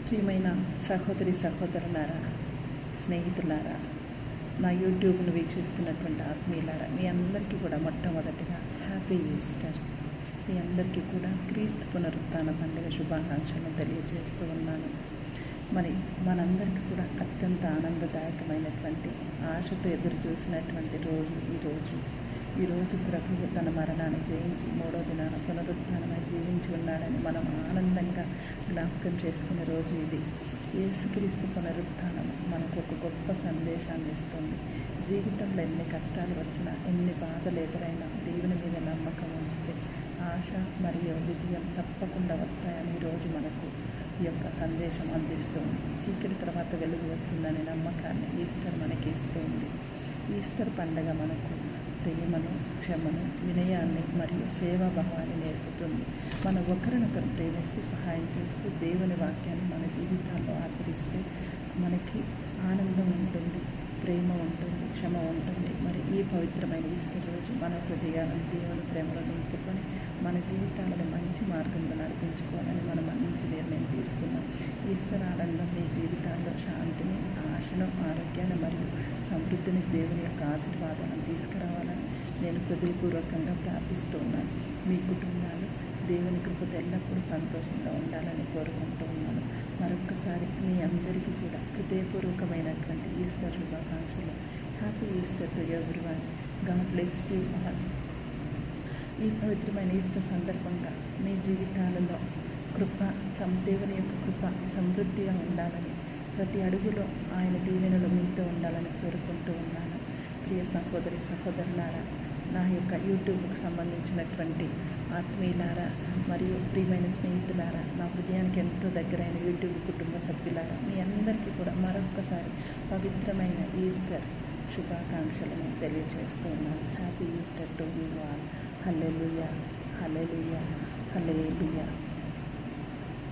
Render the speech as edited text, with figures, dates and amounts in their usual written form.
ప్రియమైన సహోదరి సహోదరులారా, స్నేహితులారా, నా యూట్యూబ్ను వీక్షిస్తున్నటువంటి ఆత్మీయులారా, మీ అందరికీ కూడా మొట్టమొదటిగా హ్యాపీ ఈస్టర్. మీ అందరికీ కూడా క్రీస్తు పునరుత్థాన పండుగ శుభాకాంక్షలను తెలియజేస్తూ ఉన్నాను. మరి మనందరికీ కూడా అత్యంత ఆనందదాయకమైనటువంటి ఆశతో ఎదురు చూసినటువంటి రోజు ఈరోజు ప్రభువు తన మరణాన్ని జయించి మూడో దినాన పునరుత్థానమై జీవించి ఉన్నాడని మనం ఆనందంగా జ్ఞాపకం చేసుకునే రోజు ఇది. యేసుక్రీస్తు పునరుత్థానం మనకు ఒక గొప్ప సందేశాన్ని ఇస్తుంది. జీవితంలో ఎన్ని కష్టాలు వచ్చినా, ఎన్ని బాధలు ఎదురైనా దేవుని మీద నమ్మకం ఉంచితే ఆశ మరియు విజయం తప్పకుండా వస్తాయని ఈరోజు మనకు ఈ యొక్క సందేశం అందిస్తుంది. చీకటి తర్వాత వెలుగు వస్తుందనే నమ్మకాన్ని ఈస్టర్ మనకి ఇస్తుంది. ఈస్టర్ పండగ మనకు ప్రేమను, క్షమను, వినయాన్ని మరియు సేవాభావాన్ని నేర్పుతుంది. మనం ఒకరినొకరు ప్రేమిస్తూ సహాయం చేస్తూ దేవుని వాక్యాన్ని మన జీవితాల్లో ఆచరిస్తే మనకి ఆనందం ఉంటుంది, ప్రేమ ఉంటుంది, క్షమ ఉంటుంది. మరి ఈ పవిత్రమైన ఈస్టర్ రోజు మన హృదయాలను దేవుని ప్రేమలో నింపుకొని మన జీవితాలను మంచి మార్గంలో నడిపించుకోవాలని మనం మంచి నిర్ణయం తీసుకున్నాం. ఈస్టర్ ఆనందం మీ జీవితాల్లో శాంతిని, ఆశను, ఆరోగ్యాన్ని మరియు సమృద్ధిని, దేవుని యొక్క ఆశీర్వాదాలను తీసుకురావాలని నేను హృదయపూర్వకంగా ప్రార్థిస్తూ ఉన్నాను. మీ కుటుంబాలు దేవుని కృపతో ఎల్లప్పుడూ సంతోషంగా ఉండాలని కోరుకుంటూ ఉన్నాను. మరొక్కసారి మీ అందరికీ కూడా హృదయపూర్వకమైనటువంటి ఈస్టర్ శుభాకాంక్షలు. Happy Easter to everyone. God bless you all. ఈ పవిత్రమైన ఈస్టర్ సందర్భంగా మీ జీవితాలలో దేవుని యొక్క కృప సమృద్ధిగా ఉండాలని, ప్రతి అడుగులో ఆయన దీవెనలు మీతో ఉండాలని కోరుకుంటూ ఉన్నాను. ప్రియ సహోదరి సహోదరులారా, నా యొక్క యూట్యూబ్కు సంబంధించినటువంటి ఆత్మీయులారా మరియు ప్రియమైన స్నేహితులారా, నా హృదయానికి ఎంతో దగ్గరైన యూట్యూబ్ కుటుంబ సభ్యులారా, మీ అందరికీ కూడా మరొకసారి పవిత్రమైన ఈస్టర్ శుభాకాంక్షలను తెలియజేస్తూ ఉన్నాను. Happy Easter to you all. Hallelujah, hallelujah, hallelujah.